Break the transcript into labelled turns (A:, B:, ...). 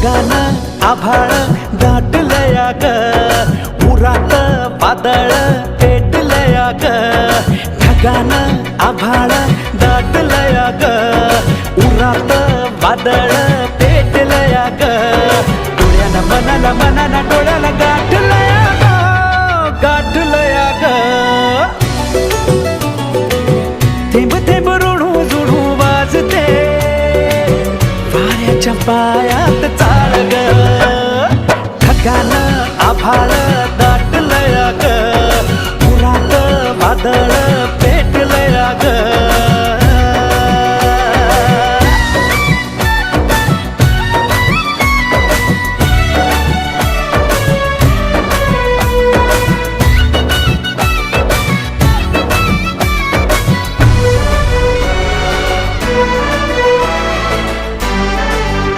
A: ढगानं आभाळ दाटलया ग, उरात वादळ पेटलया ग. ढगानं आभाळ दाटलया ग, उरात वादळ पेटलया ग. डोळ्यानं मनाला मनाला डोळ्याला गाठलया ग, गाठलया ग. थेंब थेंब ऋणू जुणू वाजते वाऱ्याच्या पायात चाळ ग. ढगानं आभाळ दाटलया ग, उरात वादळ पेटलया ग.